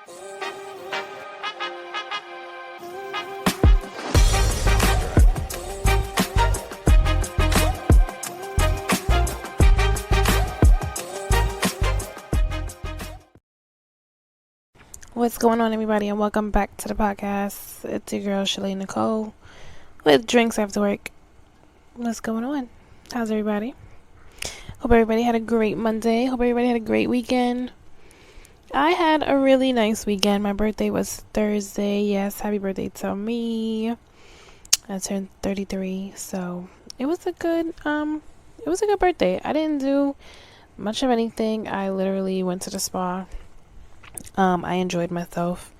What's going on, everybody, and welcome back to the podcast. It's your girl, Shalane Nicole, with Drinks After Work. What's going on? How's everybody? Hope everybody had a great Monday. Hope everybody had a great weekend. I had a really nice weekend. My birthday was Thursday. Yes, happy birthday to me. I turned 33, so it was a good birthday. I didn't do much of anything. I literally went to the spa. I enjoyed myself.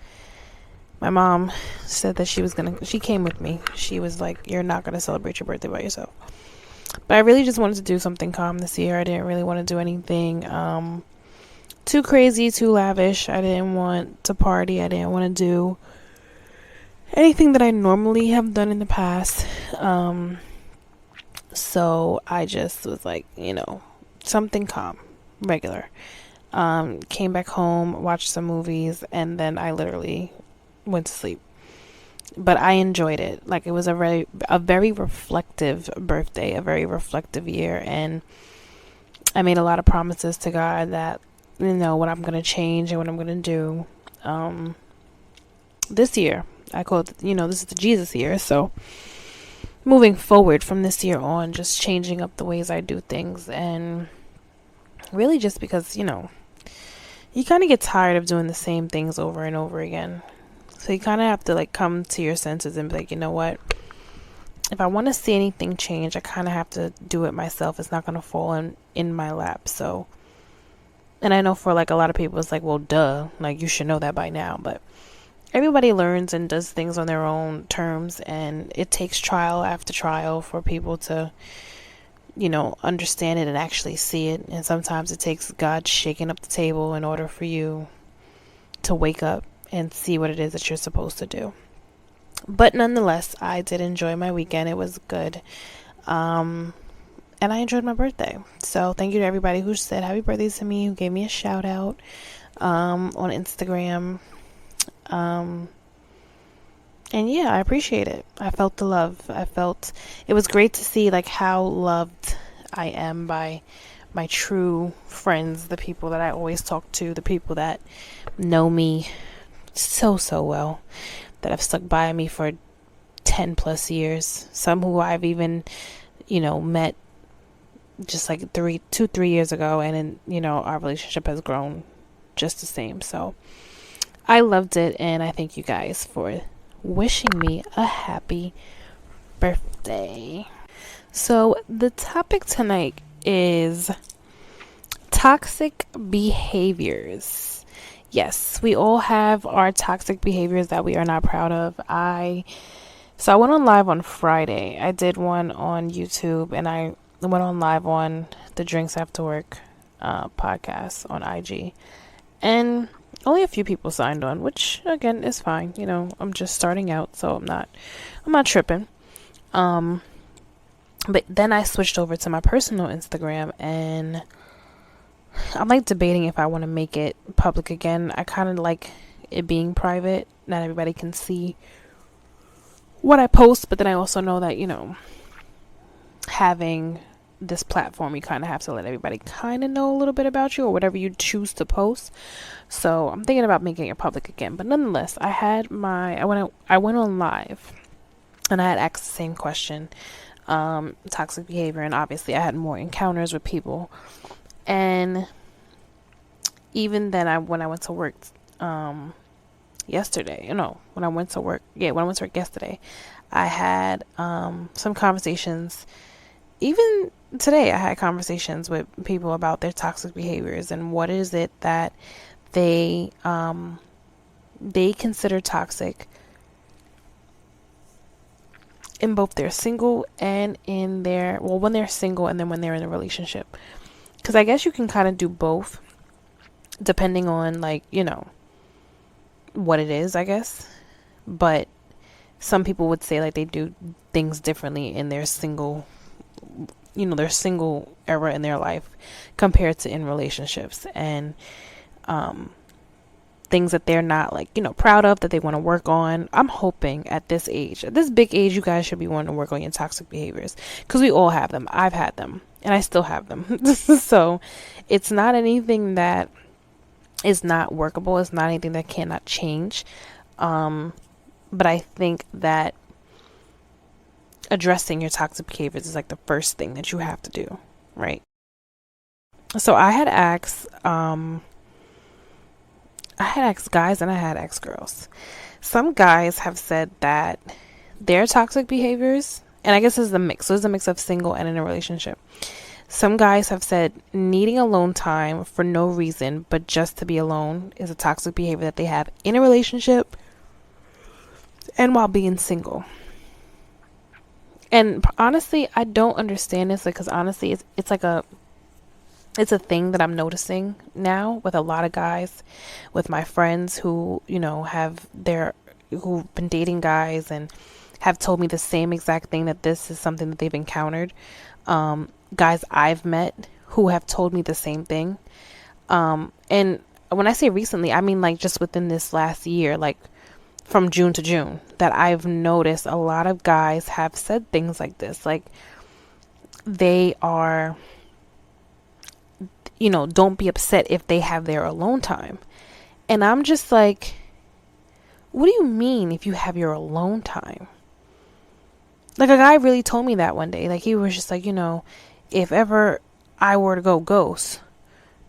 My mom said that she came with me. She was like, you're not going to celebrate your birthday by yourself. But I really just wanted to do something calm this year. I didn't really want to do anything too crazy, too lavish. I didn't want to party. I didn't want to do anything that I normally have done in the past. So I just was like, something calm, regular. Came back home, watched some movies, and then I literally went to sleep. But I enjoyed it. Like, it was a very reflective birthday, a very reflective year, and I made a lot of promises to God that, what I'm going to change and what I'm going to do this year. I call it, this is the Jesus year, so moving forward from this year on, just changing up the ways I do things, and really just because, you kind of get tired of doing the same things over and over again. So you kind of have to come to your senses and be like, you know what? If I want to see anything change, I kind of have to do it myself. It's not going to fall in my lap. So, and I know for a lot of people, it's like, well, duh, you should know that by now. But everybody learns and does things on their own terms. And it takes trial after trial for people to understand it and actually see it. And sometimes it takes God shaking up the table in order for you to wake up and see what it is that you're supposed to do. But nonetheless, I did enjoy my weekend. It was good. And I enjoyed my birthday. So thank you to everybody who said happy birthday to me, who gave me a shout out on Instagram. And yeah, I appreciate it. I felt the love. It was great to see how loved I am by my true friends, the people that I always talk to, the people that know me so so well, that have stuck by me for 10 plus years. Some who I've even, met just 3 years ago, and then, our relationship has grown just the same. So I loved it, and I thank you guys for wishing me a happy birthday. So the topic tonight is toxic behaviors. Yes, we all have our toxic behaviors that we are not proud of. So I went on live on Friday. I did one on YouTube, and I went on live on the Drinks After Work podcast on IG. And only a few people signed on, which again is fine. I'm just starting out, so I'm not tripping. But then I switched over to my personal Instagram, and I'm debating if I want to make it public again. I kind of like it being private. Not everybody can see what I post, but then I also know that, having this platform, you kind of have to let everybody kind of know a little bit about you or whatever you choose to post. So I'm thinking about making it public again. But nonetheless, I went on live, and I had asked the same question, toxic behavior, and obviously I had more encounters with people. And even then, when I went to work yesterday, when I went to work yesterday, I had some conversations. Even today, I had conversations with people about their toxic behaviors and what is it that they consider toxic in both their single and in their, when they're single and then when they're in a relationship. Because I guess you can kind of do both depending on what it is, I guess. But some people would say they do things differently in their single era in their life compared to in relationships. And things that they're not like, proud of, that they want to work on. I'm hoping at this age, at this big age, you guys should be wanting to work on your toxic behaviors, because we all have them. I've had them and I still have them. So it's not anything that is not workable. It's not anything that cannot change. But I think that addressing your toxic behaviors is like the first thing that you have to do, right? So I had asked guys and I had asked girls. Some guys have said that their toxic behaviors, and I guess this is a mix. So it's a mix of single and in a relationship. Some guys have said needing alone time for no reason, but just to be alone, is a toxic behavior that they have in a relationship and while being single. And honestly, I don't understand this, because honestly, it's a thing that I'm noticing now with a lot of guys, with my friends who, who've been dating guys and have told me the same exact thing, that this is something that they've encountered. Guys I've met who have told me the same thing. And when I say recently, I mean like just within this last year, like from June to June, that I've noticed a lot of guys have said things like this. Like they are, don't be upset if they have their alone time. And I'm just like, what do you mean if you have your alone time? Like a guy really told me that one day. Like he was just like, if ever I were to go ghost,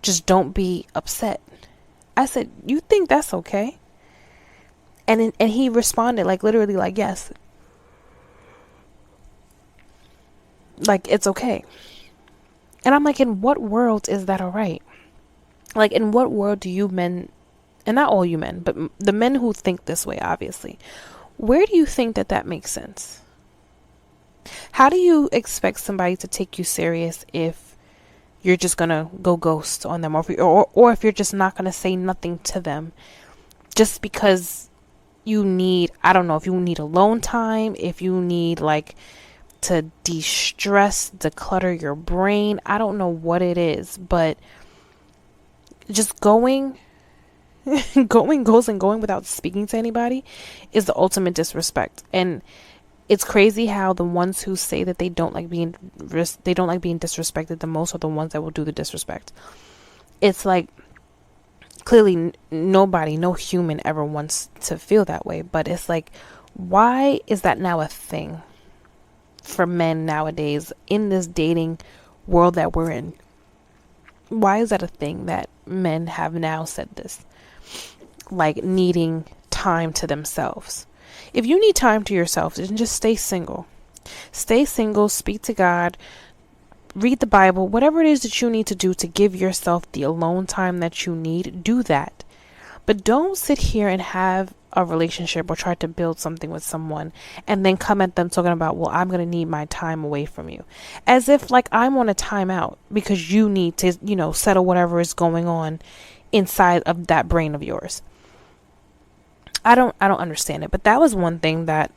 just don't be upset. I said, you think that's okay? And he responded like literally like, yes. Like it's okay. And I'm like, in what world is that all right? Like in what world do you men, and not all you men, but the men who think this way, obviously, where do you think that makes sense? How do you expect somebody to take you serious if you're just gonna go ghost on them, or if you're just not gonna say nothing to them just because you need, I don't know, if you need alone time, if you need like to de-stress, declutter your brain, I don't know what it is, but just going without speaking to anybody is the ultimate disrespect. And it's crazy how the ones who say that they don't like being disrespected the most are the ones that will do the disrespect. It's like clearly no human ever wants to feel that way, but it's like, why is that now a thing for men nowadays in this dating world that we're in? Why is that a thing that men have now said this? Like needing time to themselves. If you need time to yourself, then just stay single. Stay single, speak to God, read the Bible, whatever it is that you need to do to give yourself the alone time that you need, do that. But don't sit here and have a relationship or try to build something with someone and then come at them talking about, well, I'm going to need my time away from you. As if like I'm on a timeout because you need to, settle whatever is going on inside of that brain of yours. I don't understand it, but that was one thing that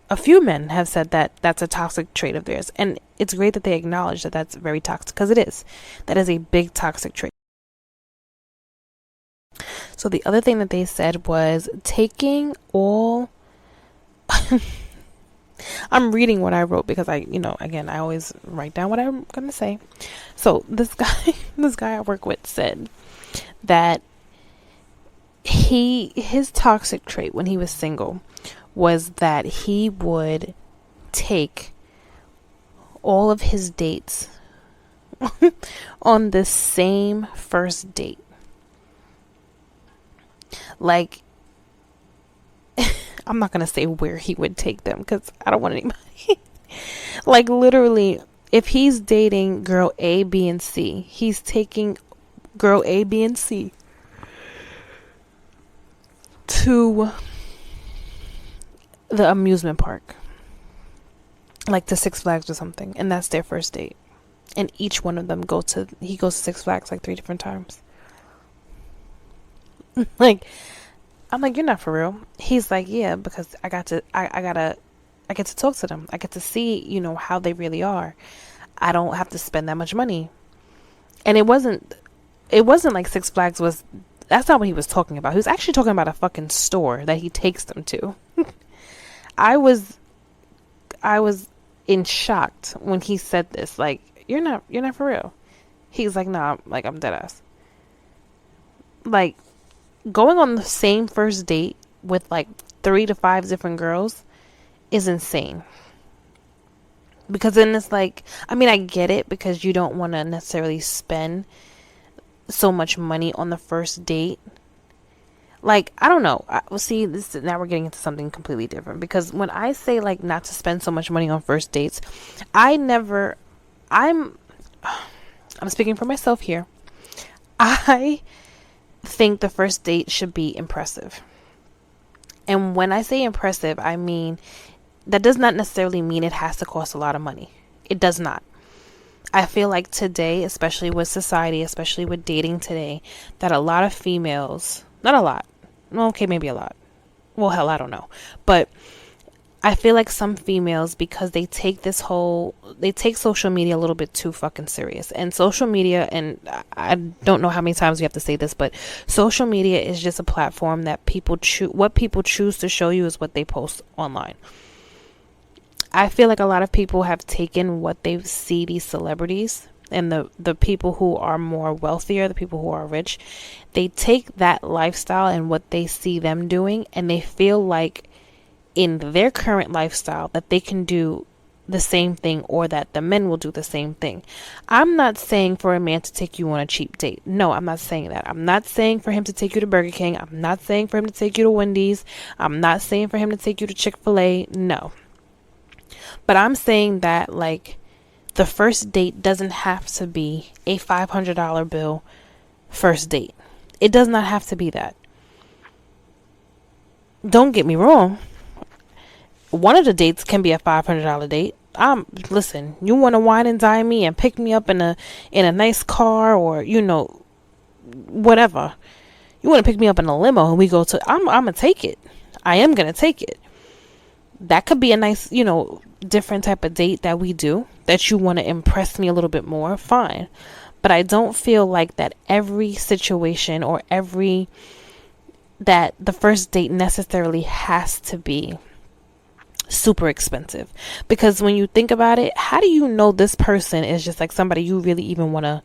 a few men have said that that's a toxic trait of theirs. And it's great that they acknowledge that that's very toxic, because it is. That is a big toxic trait. So the other thing that they said was taking all I'm reading what I wrote because again, I always write down what I'm going to say. So this guy I work with said that his toxic trait when he was single was that he would take all of his dates on the same first date. Like, I'm not going to say where he would take them because I don't want anybody. Like, literally, if he's dating girl A, B, and C, he's taking girl A, B, and C to the amusement park, like to Six Flags or something, and that's their first date. And each one of them he goes to Six Flags like 3 different times. Like, I'm like, you're not for real. He's like, yeah, because I get to talk to them. I get to see, how they really are. I don't have to spend that much money. And it wasn't like Six Flags was That's not what he was talking about. He was actually talking about a fucking store that he takes them to. I was in shocked when he said this. Like, you're not for real. He's like, nah, like, I'm dead ass. Like, going on the same first date with like 3 to 5 different girls is insane. Because then it's like, I mean, I get it because you don't want to necessarily spend so much money on the first date. Like, I don't know. See, now we're getting into something completely different. Because when I say like not to spend so much money on first dates, I'm speaking for myself here. I think the first date should be impressive. And when I say impressive, I mean that does not necessarily mean it has to cost a lot of money. It does not. I feel like today, especially with society, especially with dating today, that a lot of females, not a lot, okay, maybe a lot. Well, hell, I don't know. But I feel like some females, because they take social media a little bit too fucking serious. And social media, and I don't know how many times we have to say this, but social media is just a platform that what people choose to show you is what they post online. I feel like a lot of people have taken what they see these celebrities and the people who are more wealthier, the people who are rich, they take that lifestyle and what they see them doing, and they feel like in their current lifestyle that they can do the same thing, or that the men will do the same thing. I'm not saying for a man to take you on a cheap date. No, I'm not saying that. I'm not saying for him to take you to Burger King. I'm not saying for him to take you to Wendy's. I'm not saying for him to take you to Chick-fil-A. No. But I'm saying that, like, the first date doesn't have to be a $500 bill first date. It does not have to be that. Don't get me wrong. One of the dates can be a $500 date. Listen, you want to wine and dine me and pick me up in a nice car, or, you know, whatever. You want to pick me up in a limo and we go to, I'm going to take it. I am going to take it. That could be a nice, you know, different type of date that we do, that you want to impress me a little bit more. Fine. But I don't feel like that every situation or that the first date necessarily has to be super expensive. Because when you think about it, how do you know this person is just like somebody you really even want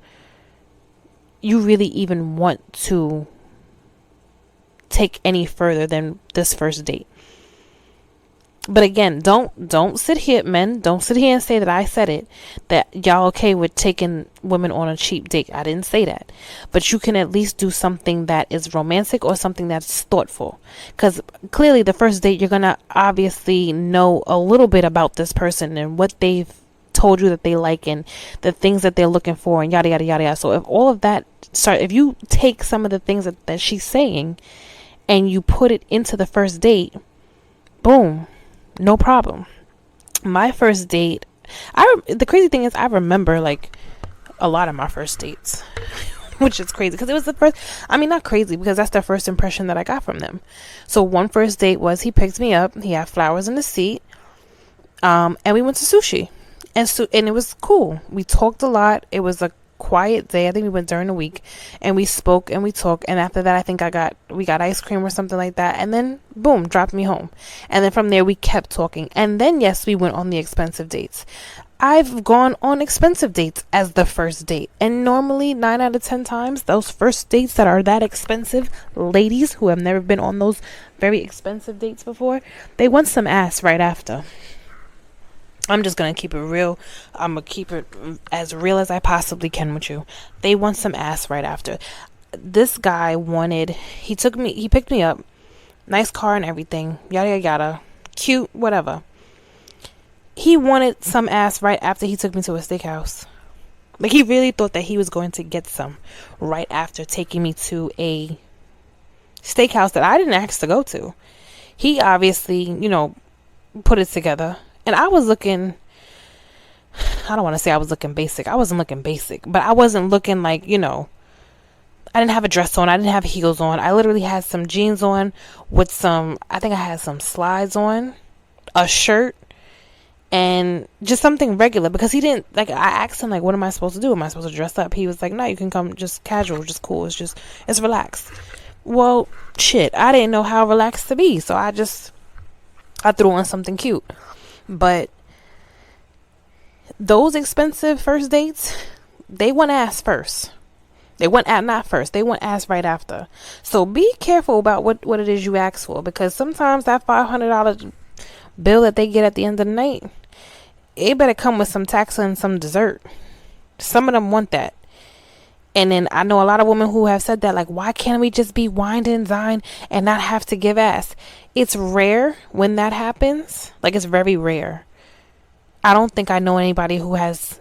to take any further than this first date? But again, don't sit here, men. Don't sit here and say that I said it, that y'all okay with taking women on a cheap date. I didn't say that. But you can at least do something that is romantic or something that's thoughtful. Because clearly the first date, you're going to obviously know a little bit about this person and what they've told you that they like and the things that they're looking for and yada, yada, yada, yada. So if all of that, if you take some of the things that she's saying and you put it into the first date, boom. No problem. My first date, the crazy thing is I remember like a lot of my first dates, which is crazy because it was the first, I mean, not crazy because that's the first impression that I got from them. So one first date was he picked me up, he had flowers in the seat, and we went to sushi, and it was cool. We talked a lot. It was a quiet day. I think we went during the week, and we spoke and we talked, and after that I think we got ice cream or something like that, and then boom, dropped me home. And then from there we kept talking, and then yes, we went on the expensive dates. I've gone on expensive dates as the first date, and normally 9 out of 10 times those first dates that are that expensive, ladies who have never been on those very expensive dates before, they want some ass right after. I'm just going to keep it real. I'm going to keep it as real as I possibly can with you. They want some ass right after. This guy he picked me up, nice car and everything, yada, yada, yada, cute, whatever. He wanted some ass right after he took me to a steakhouse. Like, he really thought that he was going to get some right after taking me to a steakhouse that I didn't ask to go to. He obviously, you know, put it together. And I was looking, I don't want to say I was looking basic. I wasn't looking basic, but I wasn't looking like, you know, I didn't have a dress on. I didn't have heels on. I literally had some jeans on with I think I had some slides on, a shirt, and just something regular, because he didn't, like, I asked him, like, what am I supposed to do? Am I supposed to dress up? He was like, no, you can come just casual, just cool. It's relaxed. Well, shit, I didn't know how relaxed to be, so I threw on something cute. But those expensive first dates, they want ass first. They want ass not first. They want ass right after. So be careful about what it is you ask for, because sometimes that $500 bill that they get at the end of the night, it better come with some tax and some dessert. Some of them want that. And then I know a lot of women who have said that, like, why can't we just be wined and dined and not have to give ass? It's rare when that happens. Like, it's very rare. I don't think I know anybody who has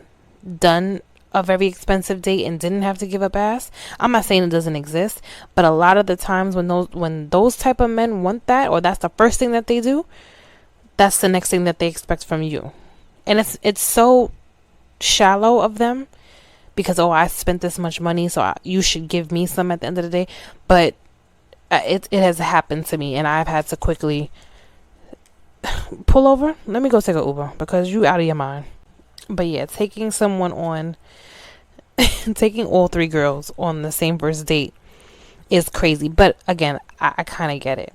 done a very expensive date and didn't have to give up ass. I'm not saying it doesn't exist, but a lot of the times when those type of men want that, or that's the first thing that they do, that's the next thing that they expect from you. And it's so shallow of them, because, oh, I spent this much money, so you should give me some at the end of the day. But it has happened to me, and I've had to quickly pull over. Let me go take an Uber, because you out of your mind. But yeah, taking someone on, taking all three girls on the same first date is crazy. But again, I kind of get it.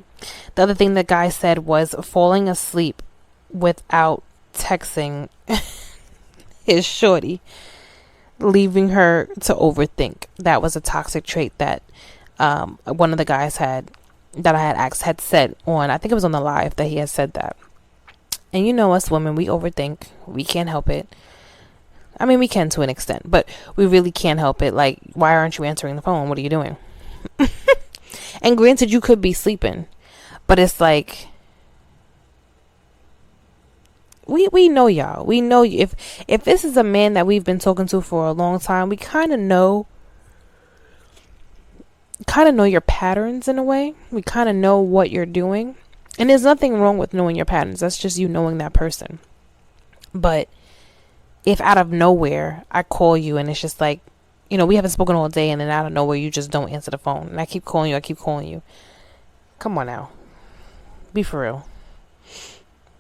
The other thing the guy said was falling asleep without texting his shorty, leaving her to overthink. That was a toxic trait that one of the guys that I had asked had said on, I think it was on the live, that he had said that. And you know us women, we overthink. We can't help it. I mean, we can to an extent, but we really can't help it. Like, why aren't you answering the phone? What are you doing? And granted, you could be sleeping, but it's like, we know y'all. We know if this is a man that we've been talking to for a long time, we kind of know your patterns in a way. We kind of know what you're doing. And there's nothing wrong with knowing your patterns. That's just you knowing that person. But if out of nowhere I call you and it's just like, we haven't spoken all day, and then out of nowhere you just don't answer the phone, and I keep calling you. Come on now. Be for real.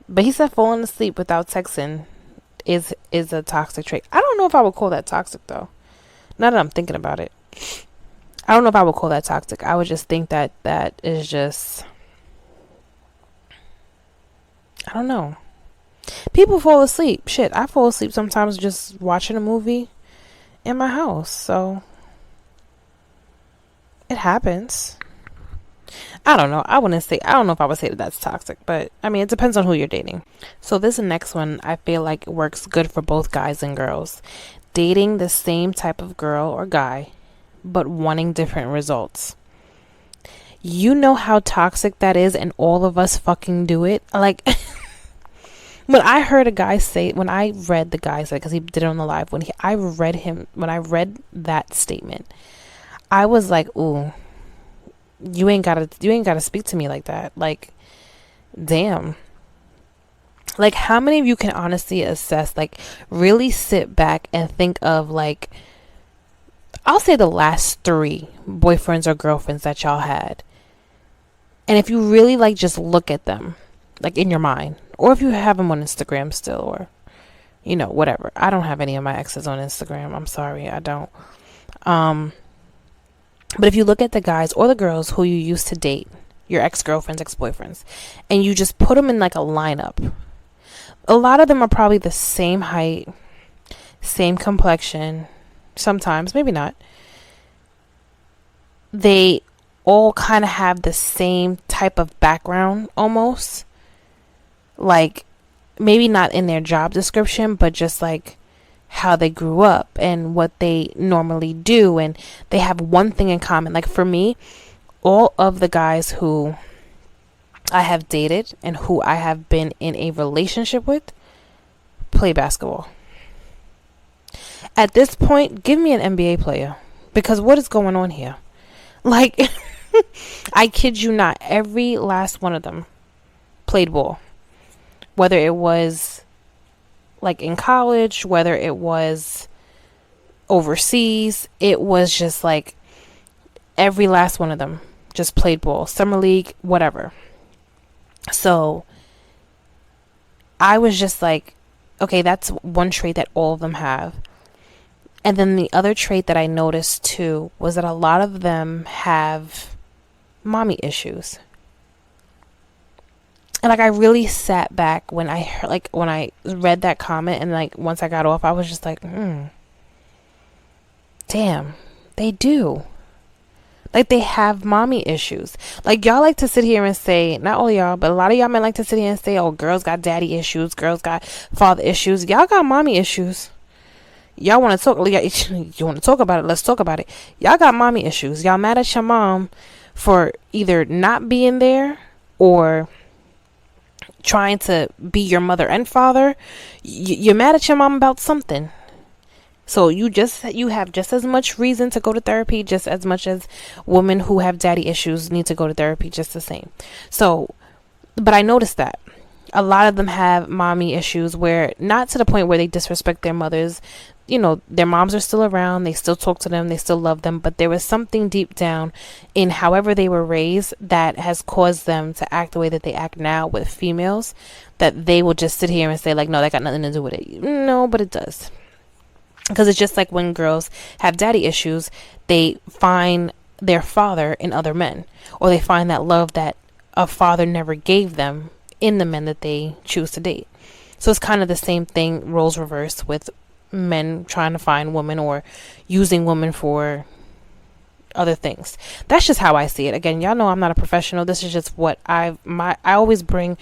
But he said falling asleep without texting is a toxic trait. I don't know if I would call that toxic, though. Now that I'm thinking about it. I don't know if I would call that toxic. I would just think that is just, I don't know. People fall asleep. Shit, I fall asleep sometimes just watching a movie in my house. So it happens. I don't know. I don't know if I would say that that's toxic, but I mean, it depends on who you're dating. So this next one, I feel like works good for both guys and girls. Dating the same type of girl or guy, but wanting different results. You know how toxic that is, and all of us fucking do it. Like, when I read the guy say, because he did it on the live, when I read that statement, I was like, ooh, you ain't gotta speak to me like that. Like, damn. Like, how many of you can honestly assess, like, really sit back and think of, like, I'll say the last 3 boyfriends or girlfriends that y'all had. And if you really, like, just look at them, like, in your mind, or if you have them on Instagram still, or, whatever. I don't have any of my exes on Instagram. I'm sorry, I don't. But if you look at the guys or the girls who you used to date, your ex-girlfriends, ex-boyfriends, and you just put them in, like, a lineup, a lot of them are probably the same height, same complexion, sometimes, maybe not. They all kind of have the same type of background, almost. Like, maybe not in their job description, but just, like, how they grew up and what they normally do, and they have one thing in common. Like, for me, all of the guys who I have dated and who I have been in a relationship with play basketball. At this point, give me an NBA player, because what is going on here? Like, I kid you not, every last one of them played ball, whether it was like in college, whether it was overseas. It was just like every last one of them just played ball, summer league, whatever. So I was just like, okay, that's one trait that all of them have. And then the other trait that I noticed too was that a lot of them have mommy issues. And like I really sat back when I heard, like when I read that comment, and like once I got off, I was just like, damn, they do. Like they have mommy issues. Like y'all like to sit here and say, not all y'all, but a lot of y'all men like to sit here and say, oh, girls got daddy issues, girls got father issues. Y'all got mommy issues. Y'all want to talk? You want to talk about it? Let's talk about it. Y'all got mommy issues. Y'all mad at your mom for either not being there or trying to be your mother and father. You're mad at your mom about something. So you have just as much reason to go to therapy, just as much as women who have daddy issues need to go to therapy, just the same. So, but I noticed that a lot of them have mommy issues, where not to the point where they disrespect their mothers. You know, their moms are still around, they still talk to them, they still love them, but there was something deep down in however they were raised that has caused them to act the way that they act now with females, that they will just sit here and say like, no, that got nothing to do with it. No, but it does. Because it's just like when girls have daddy issues, they find their father in other men, or they find that love that a father never gave them in the men that they choose to date. So it's kind of the same thing, roles reversed, with men trying to find women or using women for other things. That's just how I see it. Again, y'all know I'm not a professional. This is just what I always bring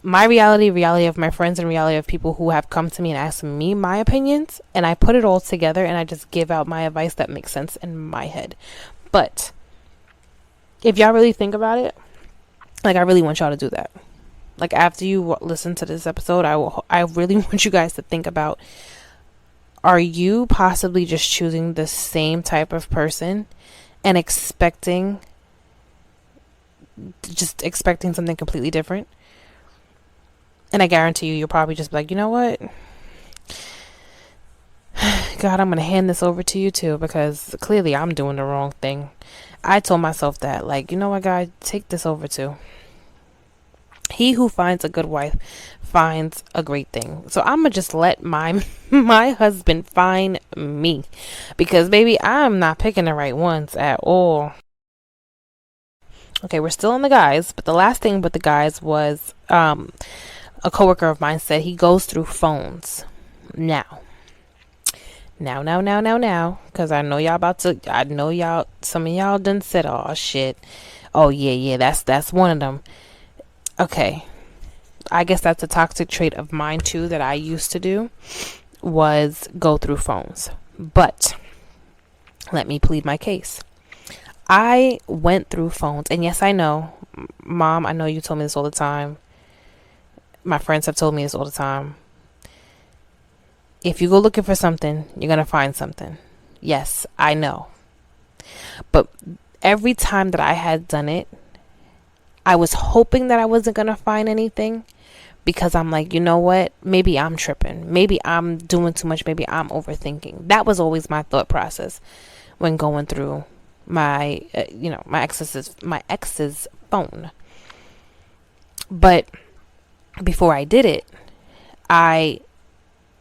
my reality of my friends, and reality of people who have come to me and asked me my opinions, and I put it all together and I just give out my advice that makes sense in my head. But if y'all really think about it, like I really want y'all to do that. Like after you listen to this episode, I really want you guys to think about, are you possibly just choosing the same type of person and expecting something completely different? And I guarantee you, you'll probably just be like, you know what? God, I'm going to hand this over to you too, because clearly I'm doing the wrong thing. I told myself that, like, you know what, God, take this over too. He who finds a good wife finds a great thing. So I'm going to just let my husband find me, because baby, I'm not picking the right ones at all. Okay, we're still on the guys, but the last thing with the guys was, a coworker of mine said he goes through phones now, because I know y'all some of y'all done said, oh shit, oh yeah, that's one of them. Okay, I guess that's a toxic trait of mine too, that I used to do, was go through phones. But let me plead my case. I went through phones, and yes, I know, Mom, I know you told me this all the time. My friends have told me this all the time. If you go looking for something, you're going to find something. Yes, I know. But every time that I had done it, I was hoping that I wasn't going to find anything, because I'm like, you know what? Maybe I'm tripping. Maybe I'm doing too much. Maybe I'm overthinking. That was always my thought process when going through my ex's phone. But before I did it, I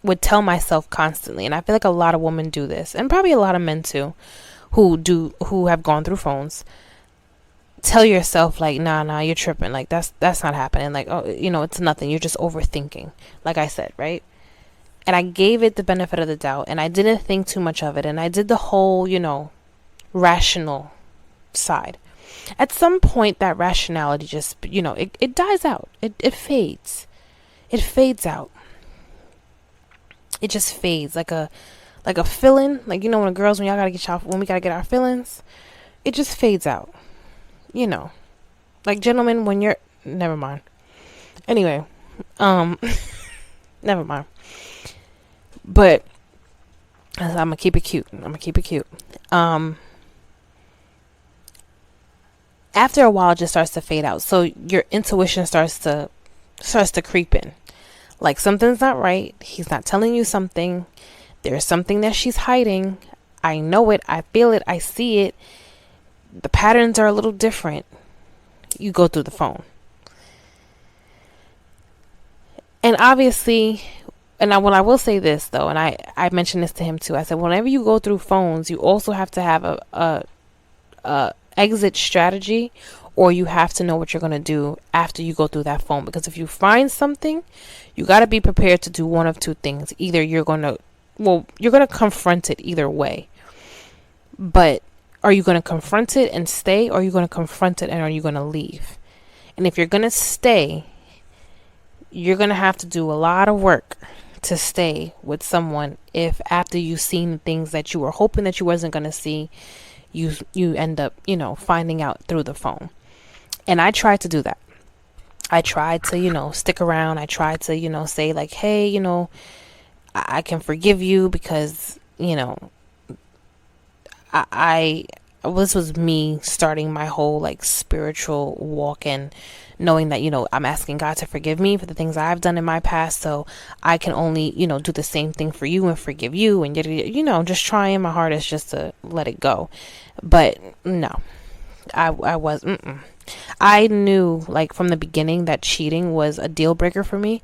would tell myself constantly, and I feel like a lot of women do this, and probably a lot of men too, who have gone through phones. Tell yourself like, nah, you're tripping. Like that's not happening. Like, oh, it's nothing. You're just overthinking. Like I said, right? And I gave it the benefit of the doubt, and I didn't think too much of it, and I did the whole, rational side. At some point, that rationality just, it dies out. It fades. It fades out. It just fades like a feeling. Like, when we gotta get our feelings, it just fades out. Like, gentlemen, when you're, never mind. Anyway, never mind. But I'm gonna keep it cute. After a while, it just starts to fade out. So your intuition starts to creep in. Like, something's not right. He's not telling you something. There's something that she's hiding. I know it. I feel it. I see it. The patterns are a little different. You go through the phone. And obviously, what I will say this though, and I mentioned this to him too. I said, whenever you go through phones, you also have to have exit strategy, or you have to know what you're going to do after you go through that phone. Because if you find something, you got to be prepared to do one of two things. Either you're going to confront it either way. But are you going to confront it and stay, or are you going to confront it and are you going to leave? And if you're going to stay, you're going to have to do a lot of work to stay with someone if after you've seen things that you were hoping that you wasn't going to see, you end up, finding out through the phone. And I tried to do that. I tried to, stick around. I tried to, say like, hey, I can forgive you because, I this was me starting my whole like spiritual walk and knowing that, I'm asking God to forgive me for the things I've done in my past, so I can only, do the same thing for you and forgive you, and just trying my hardest just to let it go. But no, I was, I knew like from the beginning that cheating was a deal breaker for me,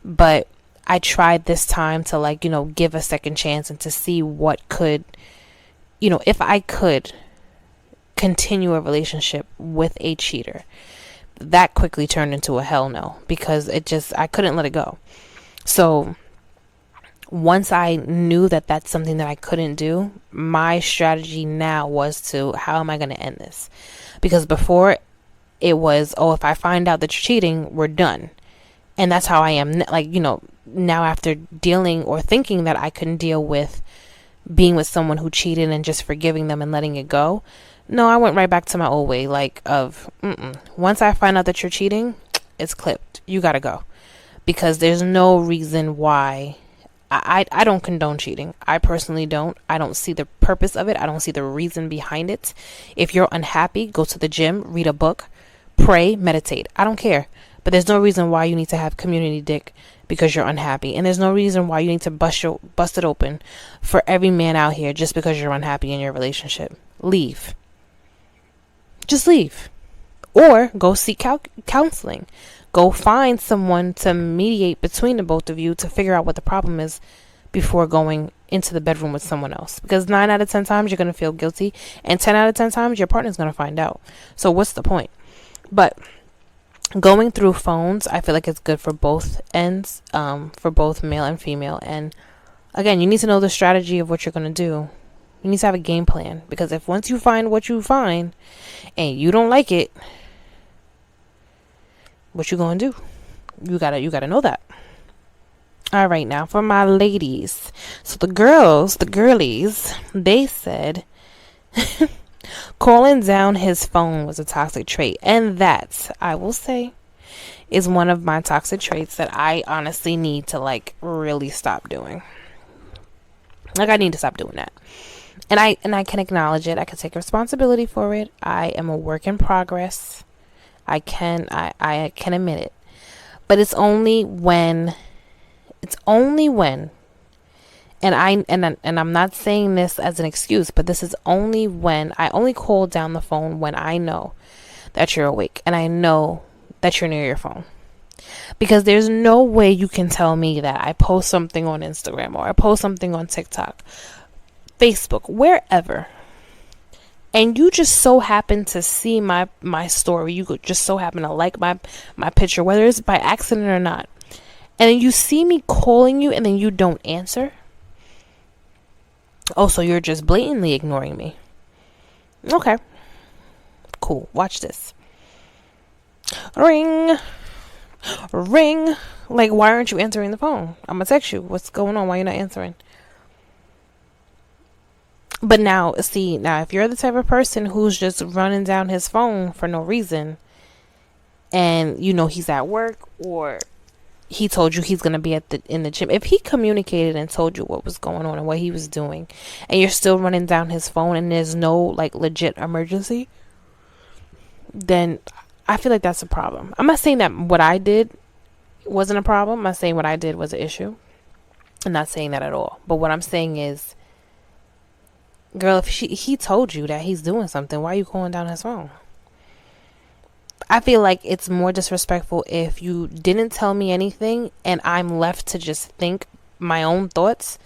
but I tried this time to like, give a second chance and to see what could, if I could continue a relationship with a cheater. That quickly turned into a hell no, because I couldn't let it go. So once I knew that that's something that I couldn't do, my strategy now was to, how am I going to end this? Because before it was, if I find out that you're cheating, we're done. And that's how I am. Like, now after dealing or thinking that I couldn't deal with being with someone who cheated and just forgiving them and letting it go. No, I went right back to my old way, like once I find out that you're cheating, it's clipped. You got to go. Because there's no reason why. I don't condone cheating. I personally don't. I don't see the purpose of it. I don't see the reason behind it. If you're unhappy, go to the gym, read a book, pray, meditate. I don't care. But there's no reason why you need to have community dick because you're unhappy. And there's no reason why you need to bust it open for every man out here just because you're unhappy in your relationship. Leave. Just leave. Or go seek counseling. Go find someone to mediate between the both of you to figure out what the problem is before going into the bedroom with someone else. Because 9 out of 10 times you're going to feel guilty, and 10 out of 10 times your partner's going to find out. So what's the point? But going through phones, I feel like it's good for both ends, for both male and female. And again, you need to know the strategy of what you're going to do. You need to have a game plan, because if once you find what you find and you don't like it, what you going to do? You gotta know that. All right, now for my ladies. So the girlies, they said calling down his phone was a toxic trait. And that, I will say, is one of my toxic traits that I honestly need to like really stop doing. Like, I need to stop doing that. And I can acknowledge it. I can take responsibility for it. I am a work in progress. I can admit it. But it's only when and I'm not saying this as an excuse, but this is only when I only call down the phone when I know that you're awake and I know that you're near your phone. Because there's no way you can tell me that I post something on Instagram or I post something on TikTok, Facebook, wherever, and you just so happen to see my story. You just so happen to like my picture, whether it's by accident or not. And then you see me calling you and then you don't answer. Oh, so you're just blatantly ignoring me. Okay. Cool. Watch this. Ring. Ring. Like, why aren't you answering the phone? I'm going to text you. What's going on? Why are you not answering? But now, see, if you're the type of person who's just running down his phone for no reason, and he's at work, or he told you he's going to be in the gym, if he communicated and told you what was going on and what he was doing, and you're still running down his phone and there's no like legit emergency, then I feel like that's a problem. I'm not saying that what I did wasn't a problem. I'm not saying what I did was an issue. I'm not saying that at all. But what I'm saying is, girl, if he told you that he's doing something, why are you calling down his phone? I feel like it's more disrespectful if you didn't tell me anything and I'm left to just think my own thoughts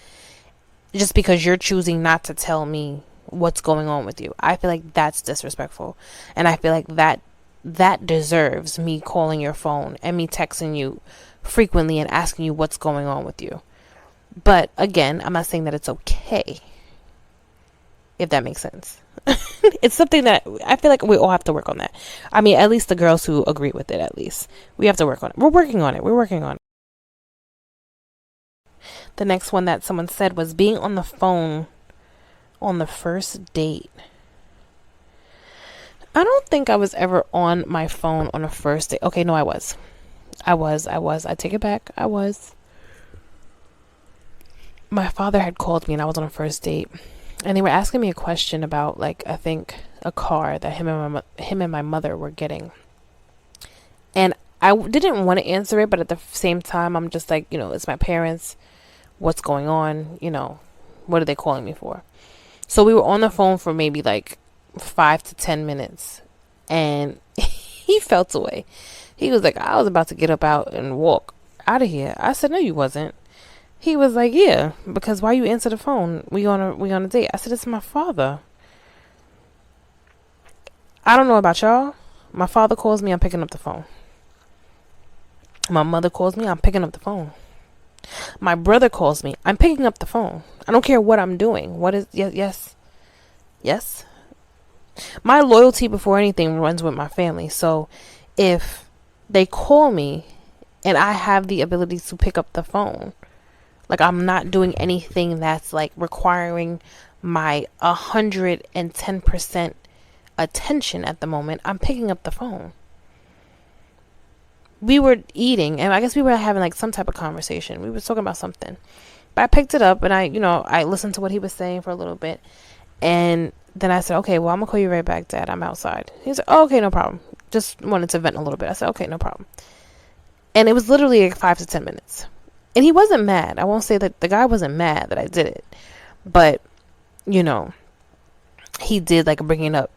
just because you're choosing not to tell me what's going on with you. I feel like that's disrespectful. And I feel like that deserves me calling your phone and me texting you frequently and asking you what's going on with you. But again, I'm not saying that it's okay, if that makes sense. It's something that I feel like we all have to work on that. I mean, at least the girls who agree with it, at least. We have to work on it. We're working on it. We're working on it. The next one that someone said was being on the phone on the first date. I don't think I was ever on my phone on a first date. Okay, no, I was. I take it back. I was. My father had called me and I was on a first date. And they were asking me a question about, like, I think a car that him and my mother were getting. And I didn't want to answer it, but at the same time, I'm just like, it's my parents. What's going on? What are they calling me for? So we were on the phone for maybe like 5 to 10 minutes. And he felt away. He was like, I was about to get up out and walk out of here. I said, no, you wasn't. He was like, yeah, because why you answer the phone? We on a date. I said, it's my father. I don't know about y'all. My father calls me, I'm picking up the phone. My mother calls me, I'm picking up the phone. My brother calls me, I'm picking up the phone. I don't care what I'm doing. What is, yes. My loyalty before anything runs with my family. So if they call me and I have the ability to pick up the phone, like I'm not doing anything that's like requiring my 110% attention at the moment, I'm picking up the phone. We were eating and I guess we were having like some type of conversation. We were talking about something. But I picked it up and I listened to what he was saying for a little bit. And then I said, okay, well, I'm going to call you right back, Dad. I'm outside. He said, oh, okay, no problem. Just wanted to vent a little bit. I said, okay, no problem. And it was literally like 5 to 10 minutes. And he wasn't mad. I won't say that the guy wasn't mad that I did it. But, he did like bring it up,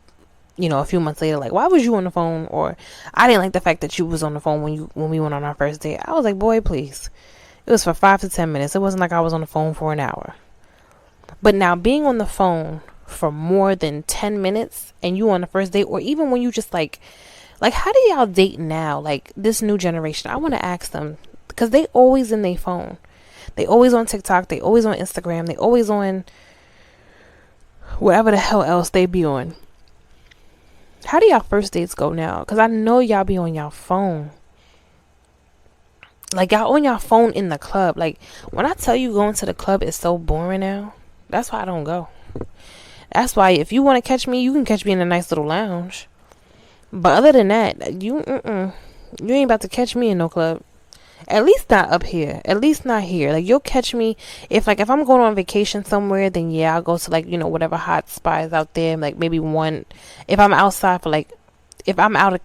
a few months later, like, why was you on the phone? Or I didn't like the fact that you was on the phone when we went on our first date. I was like, boy, please. It was for 5 to 10 minutes. It wasn't like I was on the phone for an hour. But now being on the phone for more than 10 minutes and you on the first date, or even when you just like how do y'all date now? Like this new generation, I want to ask them, because they always in their phone. They always on TikTok. They always on Instagram. They always on whatever the hell else they be on. How do y'all first dates go now? Because I know y'all be on y'all phone. Like y'all on y'all phone in the club. Like when I tell you going to the club is so boring now, that's why I don't go. That's why if you want to catch me, you can catch me in a nice little lounge. But other than that, you ain't about to catch me in no club. At least not up here. At least not here. Like you'll catch me if I'm going on vacation somewhere, then yeah, I'll go to like, whatever hot spot is out there. Like maybe one, if I'm outside for like, if I'm out,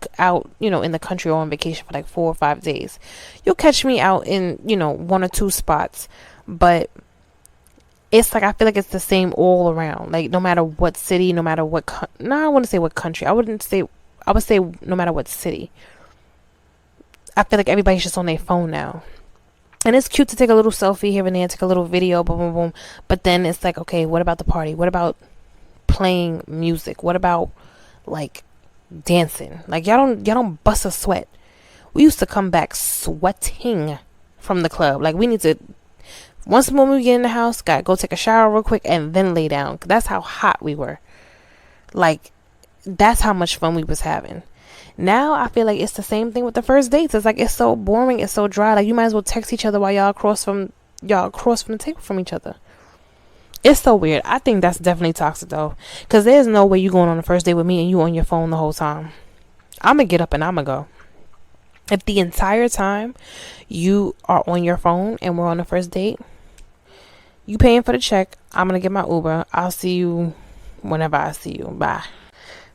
in the country or on vacation for like 4 or 5 days, you'll catch me out in, 1 or 2 spots. But it's like, I feel like it's the same all around. Like no matter what city, no matter what, I want to say what country. I would say no matter what city. I feel like everybody's just on their phone now. And it's cute to take a little selfie here and there, take a little video, boom, boom, boom. But then it's like, okay, what about the party? What about playing music? What about like dancing? Like y'all don't bust a sweat. We used to come back sweating from the club. Like we need to, once when we get in the house, gotta go take a shower real quick and then lay down. That's how hot we were. Like that's how much fun we was having. Now I feel like it's the same thing with the first dates. It's like it's so boring, it's so dry. Like you might as well text each other while y'all across from the table from each other. It's so weird. I think that's definitely toxic though, because there's no way you going on the first date with me and you on your phone the whole time. I'm gonna get up and I'm gonna go. If the entire time you are on your phone and we're on the first date, you paying for the check, I'm gonna get my Uber. I'll see you whenever I see you. Bye.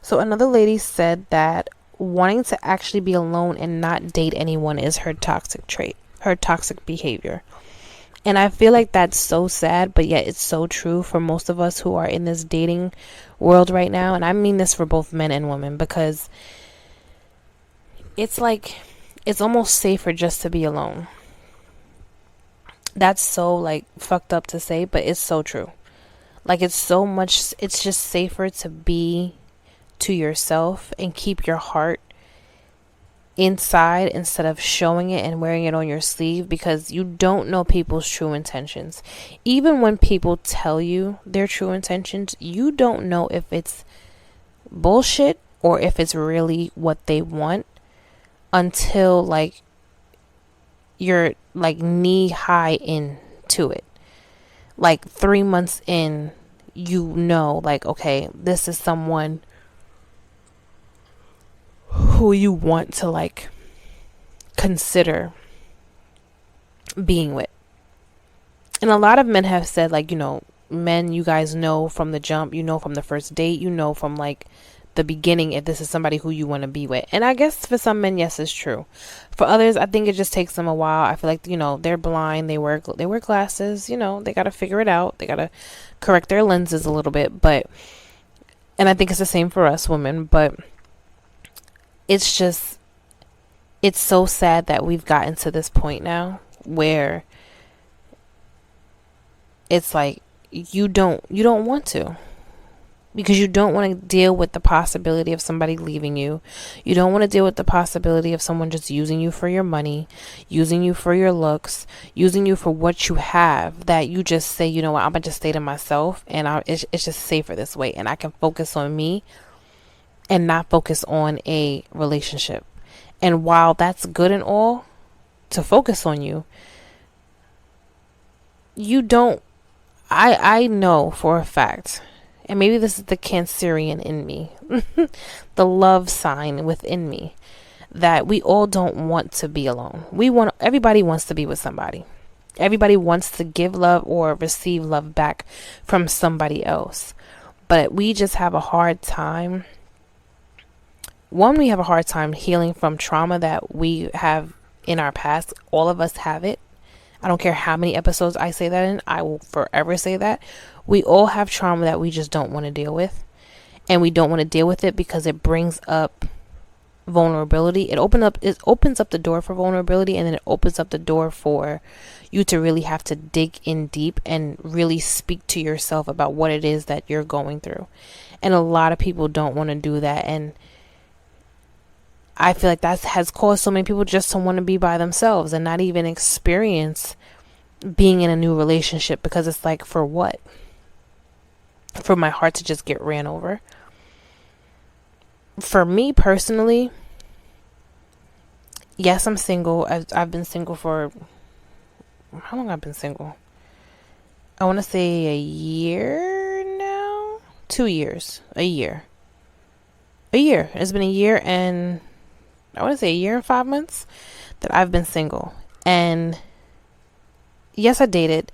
So another lady said that wanting to actually be alone and not date anyone is her toxic trait, her toxic behavior. And I feel like that's so sad, but yet it's so true for most of us who are in this dating world right now. And I mean this for both men and women, because it's like, it's almost safer just to be alone. That's so like fucked up to say, but it's so true. Like, it's just safer to be to yourself and keep your heart inside instead of showing it and wearing it on your sleeve, because you don't know people's true intentions. Even when people tell you their true intentions, you don't know if it's bullshit or if it's really what they want until like you're like knee high into it. Like 3 months in, you know, like, okay, this is someone who you want to like consider being with. And a lot of men have said, like, men, you guys know from the jump, you know from the first date, you know from like the beginning if this is somebody who you want to be with. And I guess for some men, yes, it's true. For others, I think it just takes them a while. I feel like, they're blind, they wear glasses, they got to figure it out. They got to correct their lenses a little bit, and I think it's the same for us women, but it's so sad that we've gotten to this point now where it's like you don't want to, because you don't want to deal with the possibility of somebody leaving you. You don't want to deal with the possibility of someone just using you for your money, using you for your looks, using you for what you have, that you just say, you know what, I'm going to just stay to myself, and it's just safer this way, and I can focus on me and not focus on a relationship. And while that's good and all to focus on you, you don't, I know for a fact, and maybe this is the Cancerian in me, the love sign within me, that we all don't want to be alone. Everybody wants to be with somebody. Everybody wants to give love or receive love back from somebody else. But we just have a hard time. We have a hard time healing from trauma that we have in our past. All of us have it. I don't care how many episodes I say that in. I will forever say that. We all have trauma that we just don't want to deal with. And we don't want to deal with it because it brings up vulnerability. It opens up the door for vulnerability, and then it opens up the door for you to really have to dig in deep and really speak to yourself about what it is that you're going through. And a lot of people don't want to do that. And I feel like that has caused so many people just to want to be by themselves and not even experience being in a new relationship, because it's like, for what? For my heart to just get ran over? For me personally, yes, I'm single. I've been single for, how long I've been single? I want to say a year now. 2 years. A year. It's been a year and I want to say a year and 5 months that I've been single. And yes, I dated,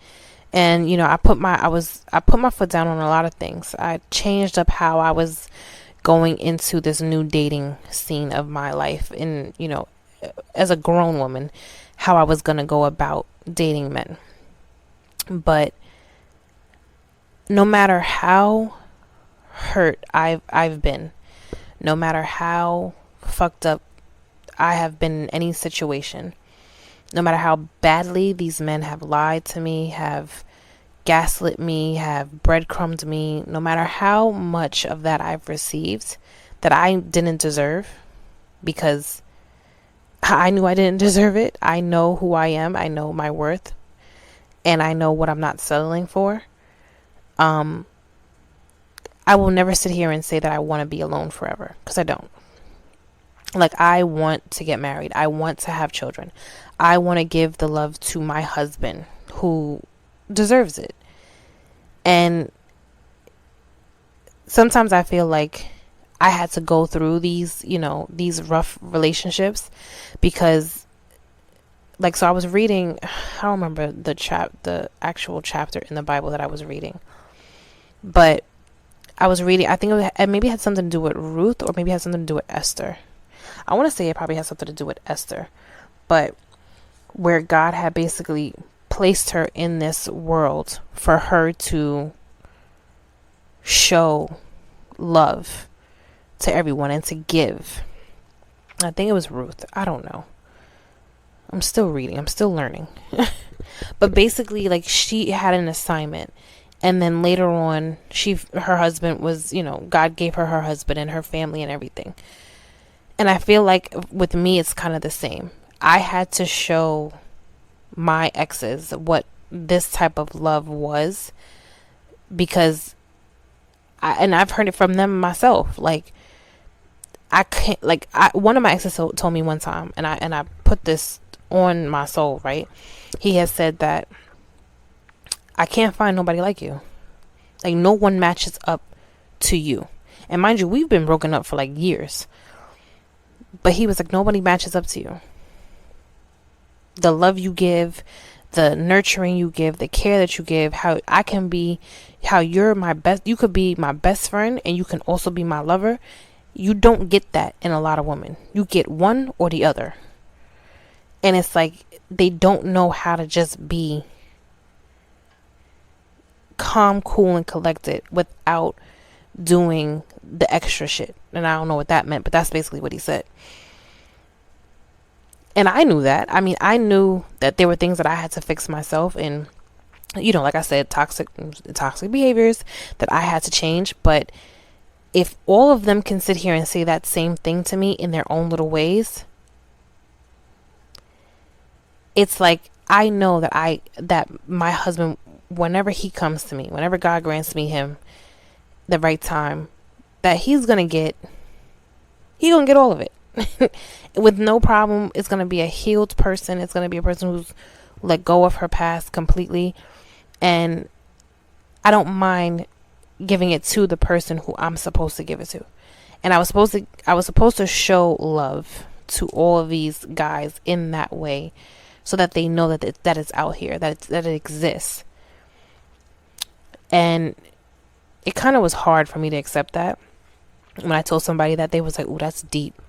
and I put my foot down on a lot of things. I changed up how I was going into this new dating scene of my life, and as a grown woman, how I was going to go about dating men. But no matter how hurt I've been, no matter how fucked up I have been in any situation, no matter how badly these men have lied to me, have gaslit me, have breadcrumbed me, no matter how much of that I've received that I didn't deserve, because I knew I didn't deserve it. I know who I am. I know my worth, and I know what I'm not settling for. I will never sit here and say that I want to be alone forever, because I don't. Like, I want to get married. I want to have children. I want to give the love to my husband who deserves it. And sometimes I feel like I had to go through these rough relationships because, like, so I was reading, I don't remember the actual chapter in the Bible that I was reading, but I was reading, I think maybe it had something to do with Ruth, or maybe it had something to do with Esther. I want to say it probably has something to do with Esther, but where God had basically placed her in this world for her to show love to everyone and to give. I think it was Ruth. I don't know. I'm still reading. I'm still learning. But basically, like, she had an assignment, And then later on, her husband was, God gave her husband and her family and everything. And I feel like with me, it's kind of the same. I had to show my exes what this type of love was, because I've heard it from them myself. Like, I can't, like, one of my exes told me one time, and I put this on my soul, right? He has said that I can't find nobody like you. Like, no one matches up to you. And mind you, we've been broken up for like years. But he was like, nobody matches up to you. The love you give, the nurturing you give, the care that you give, how you're my best, you could be my best friend and you can also be my lover. You don't get that in a lot of women. You get one or the other. And it's like, they don't know how to just be calm, cool, and collected without doing the extra shit. And I don't know what that meant, but that's basically what he said. And I knew that. I mean, I knew that there were things that I had to fix myself, and like I said, toxic behaviors that I had to change. But if all of them can sit here and say that same thing to me in their own little ways, it's like, I know that my husband, whenever he comes to me, whenever God grants me him the right time, that he's gonna get all of it. With no problem. It's gonna be a healed person. It's gonna be a person who's let go of her past completely, and I don't mind giving it to the person who I'm supposed to give it to. And I was supposed to show love to all of these guys in that way, so that they know that it's out here, that it exists. And it kind of was hard for me to accept that when I told somebody that. They was like, "Ooh, that's deep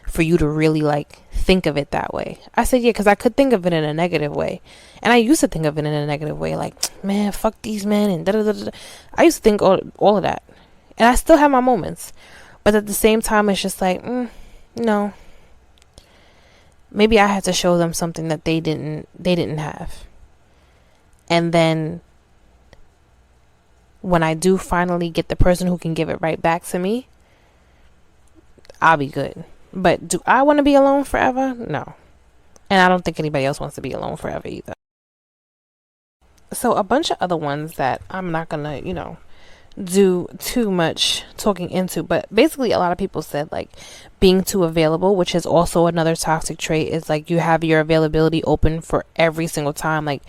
for you to really like think of it that way." I said, yeah, because I could think of it in a negative way. And I used to think of it in a negative way, like, man, fuck these men and da-da-da-da. I used to think all of that. And I still have my moments. But at the same time, it's just like, no. Maybe I had to show them something that they didn't have. And then when I do finally get the person who can give it right back to me, I'll be good. But do I want to be alone forever? No. And I don't think anybody else wants to be alone forever either. So a bunch of other ones that I'm not going to, do too much talking into. But basically, a lot of people said, like, being too available, which is also another toxic trait, is like you have your availability open for every single time. Like,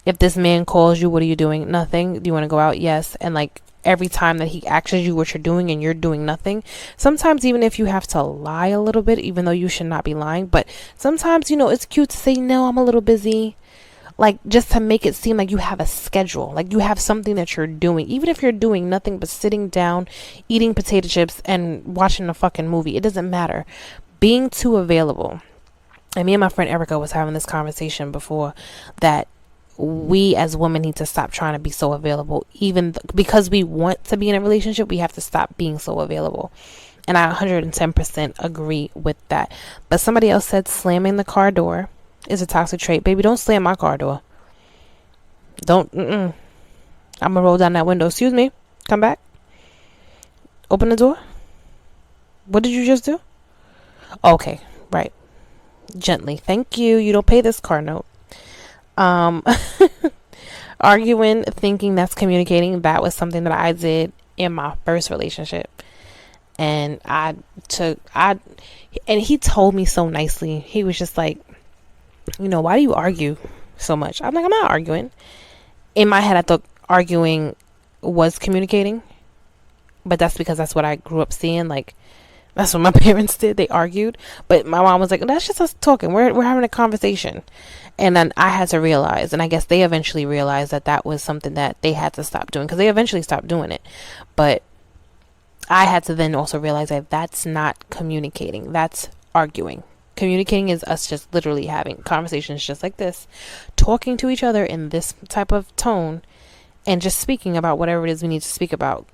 if this man calls you, what are you doing? Nothing. Do you want to go out? Yes. And like, every time that he asks you what you're doing and you're doing nothing, sometimes even if you have to lie a little bit, even though you should not be lying, but sometimes, it's cute to say, no, I'm a little busy, like, just to make it seem like you have a schedule, like you have something that you're doing, even if you're doing nothing but sitting down, eating potato chips and watching a fucking movie. It doesn't matter. Being too available. And me and my friend Erica was having this conversation before, that we as women need to stop trying to be so available. Even because we want to be in a relationship, we have to stop being so available. And I 110% agree with that. But somebody else said slamming the car door is a toxic trait. Baby, don't slam my car door. I'm gonna roll down that window. Excuse me, come back, open the door. What did you just do? Okay, right, gently, thank you. You don't pay this car note. Arguing, thinking that's communicating. That was something that I did in my first relationship, and and he told me so nicely. He was just like, why do you argue so much? I'm like, I'm not arguing. In my head, I thought arguing was communicating, but that's because that's what I grew up seeing. Like, that's what my parents did. They argued. But my mom was like, that's just us talking. We're having a conversation. And then I had to realize, and I guess they eventually realized, that was something that they had to stop doing, because they eventually stopped doing it. But I had to then also realize that that's not communicating. That's arguing. Communicating is us just literally having conversations just like this, talking to each other in this type of tone, and just speaking about whatever it is we need to speak about,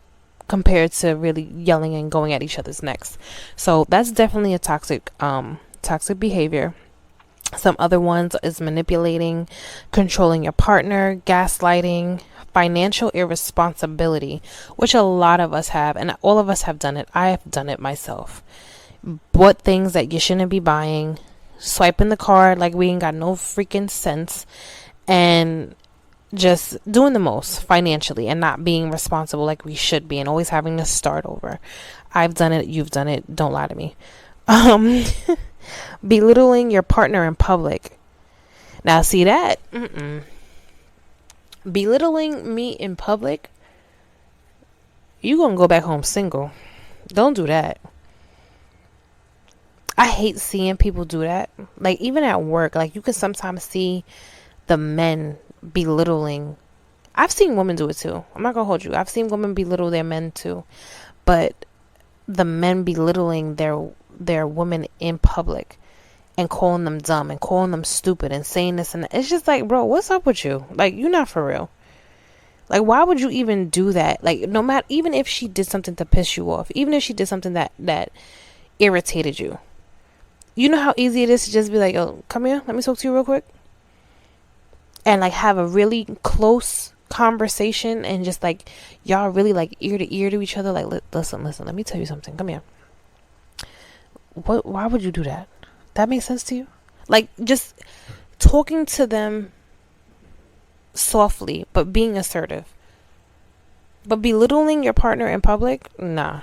compared to really yelling and going at each other's necks. So that's definitely a toxic behavior. Some other ones is manipulating, controlling your partner, gaslighting, financial irresponsibility, which a lot of us have, and all of us have done it. I have done it myself. Bought things that you shouldn't be buying, swiping the card like we ain't got no freaking sense, and just doing the most financially and not being responsible like we should be, and always having to start over. I've done it, you've done it, don't lie to me. Belittling your partner in public. Now see that? Belittling me in public, you gonna go back home single. Don't do that. I hate seeing people do that. Like, even at work, like, you can sometimes see the men belittling. I've seen women do it too. I'm not gonna hold you. I've seen women belittle their men too. But the men belittling their women in public and calling them dumb and calling them stupid and saying this and that. It's just like, bro, what's up with you? Like, you're not for real. Like, why would you even do that? Like, no matter, even if she did something to piss you off, even if she did something that irritated you, you know how easy it is to just be like, oh, come here, let me talk to you real quick. And like have a really close conversation and just like, y'all really like ear to ear to each other. Like, listen, let me tell you something. Come here. Why would you do that? That makes sense to you? Like, just talking to them softly, but being assertive. But belittling your partner in public? Nah.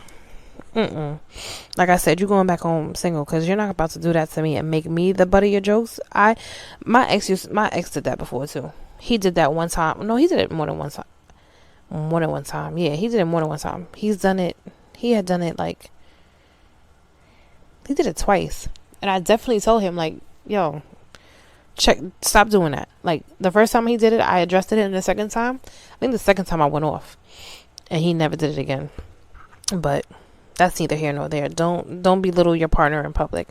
Like I said, you're going back home single, because you're not about to do that to me and make me the butt of your jokes. My ex did that before too. He did that one time. No, he did it more than one time. Yeah, he did it more than one time. He had done it like, he did it twice. And I definitely told him, like, yo, stop doing that. Like, the first time he did it, I addressed it, and the second time, I think the second time I went off, and he never did it again. But that's neither here nor there. Don't belittle your partner in public.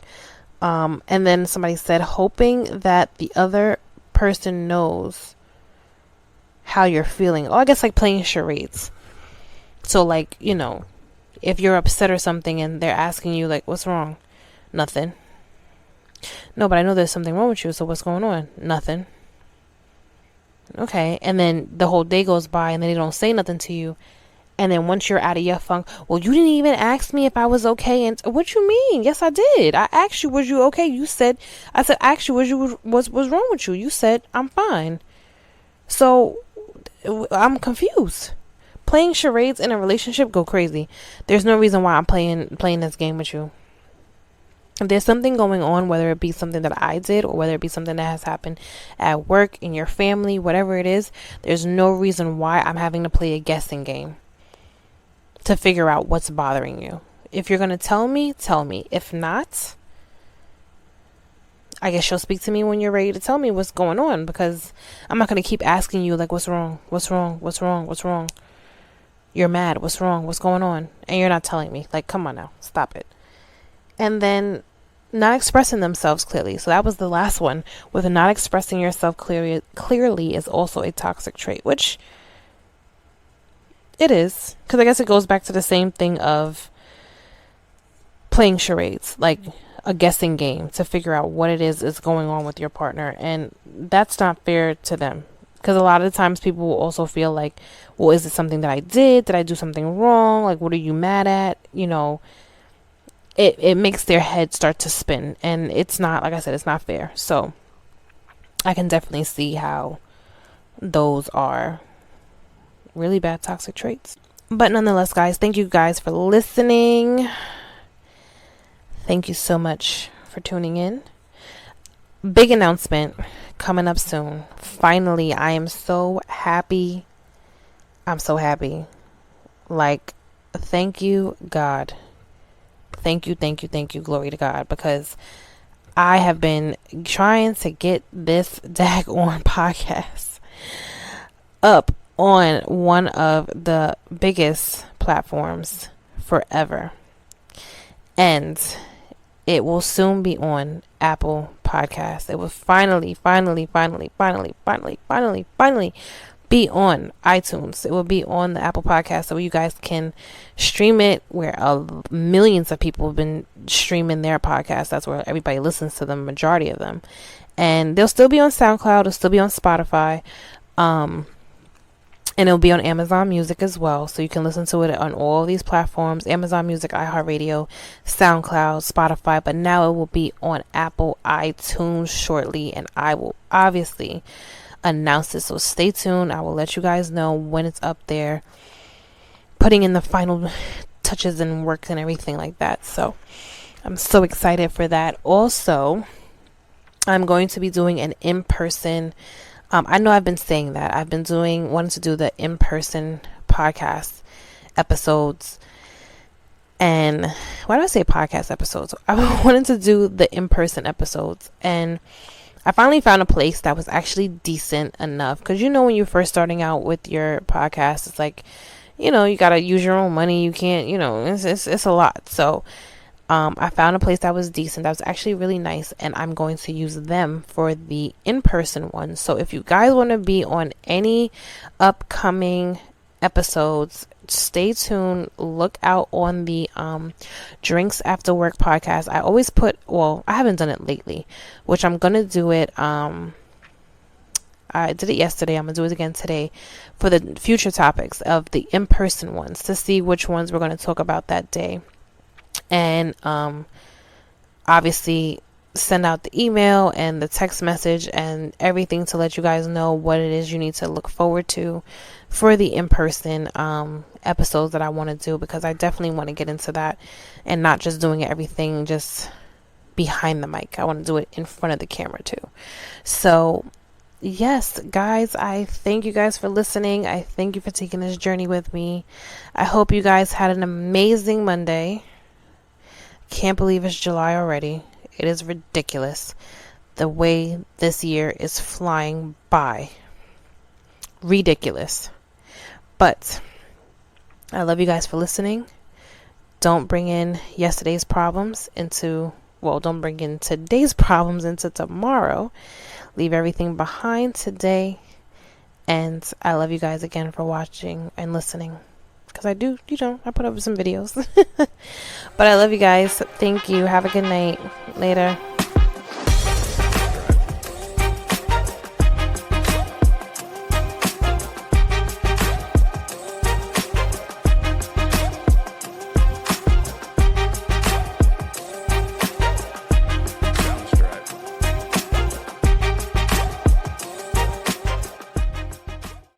And then somebody said, hoping that the other person knows how you're feeling. Oh, I guess like playing charades. So like, you know, if you're upset or something and they're asking you like, what's wrong? Nothing. No, but I know there's something wrong with you. So what's going on? Nothing. Okay. And then the whole day goes by and then they don't say nothing to you. And then once you're out of your funk, well, you didn't even ask me if I was okay. And what you mean? Yes, I did. I asked you, was you okay? I said, asked you, what's wrong with you? You said, I'm fine. So I'm confused. Playing charades in a relationship, go crazy. There's no reason why I'm playing this game with you. If there's something going on, whether it be something that I did or whether it be something that has happened at work, in your family, whatever it is, there's no reason why I'm having to play a guessing game to figure out what's bothering you. If you're going to tell me, tell me. If not, I guess you'll speak to me when you're ready to tell me what's going on, because I'm not going to keep asking you like, what's wrong? What's wrong? What's wrong? What's wrong? You're mad. What's wrong? What's going on? And you're not telling me. Like, come on now. Stop it. And not expressing themselves clearly. So that was the last one. With not expressing yourself clearly is also a toxic trait, which it is, because I guess it goes back to the same thing of playing charades, like a guessing game to figure out what it is going on with your partner. And that's not fair to them, because a lot of the times people will also feel like, well, is it something that I did? Did I do something wrong? Like, what are you mad at? You know, it makes their head start to spin, and it's not, like I said, it's not fair. So I can definitely see how those are really bad toxic traits. But nonetheless, guys, thank you guys for listening. Thank you so much for tuning in. Big announcement coming up soon. Finally, I am so happy. I'm so happy. Like, thank you, God. Thank you. Glory to God. Because I have been trying to get this daggone podcast up on one of the biggest platforms forever. And it will soon be on Apple Podcasts. It will finally be on iTunes. It will be on the Apple Podcast, so you guys can stream it where millions of people have been streaming their podcasts. That's where everybody listens to them, majority of them. And they'll still be on SoundCloud. It'll still be on Spotify. And it'll be on Amazon Music as well. So you can listen to it on all these platforms: Amazon Music, iHeartRadio, SoundCloud, Spotify. But now it will be on Apple iTunes shortly. And I will obviously announce it. So stay tuned. I will let you guys know when it's up there, putting in the final touches and work and everything like that. So I'm so excited for that. Also, I'm going to be doing an in-person, I know I've been saying that. I've been wanting to do the in-person podcast episodes. And why do I say podcast episodes? I wanted to do the in-person episodes. And I finally found a place that was actually decent enough. Because when you're first starting out with your podcast, it's like, you got to use your own money. You can't, it's a lot. So I found a place that was decent, that was actually really nice, and I'm going to use them for the in-person ones. So if you guys want to be on any upcoming episodes, stay tuned. Look out on the Drinks After Work podcast. I always I haven't done it lately, which I'm going to do it. I did it yesterday. I'm going to do it again today for the future topics of the in-person ones, to see which ones we're going to talk about that day. And obviously send out the email and the text message and everything to let you guys know what it is you need to look forward to for the in-person episodes that I want to do, because I definitely want to get into that and not just doing everything just behind the mic. I want to do it in front of the camera too. So yes, guys, I thank you guys for listening. I thank you for taking this journey with me. I hope you guys had an amazing Monday. Can't believe it's July already. It is ridiculous the way this year is flying by. Ridiculous. But I love you guys for listening. Don't bring in yesterday's problems don't bring in today's problems into tomorrow. Leave everything behind today. And I love you guys again for watching and listening. Because I do, I put up some videos. But I love you guys. Thank you. Have a good night. Later.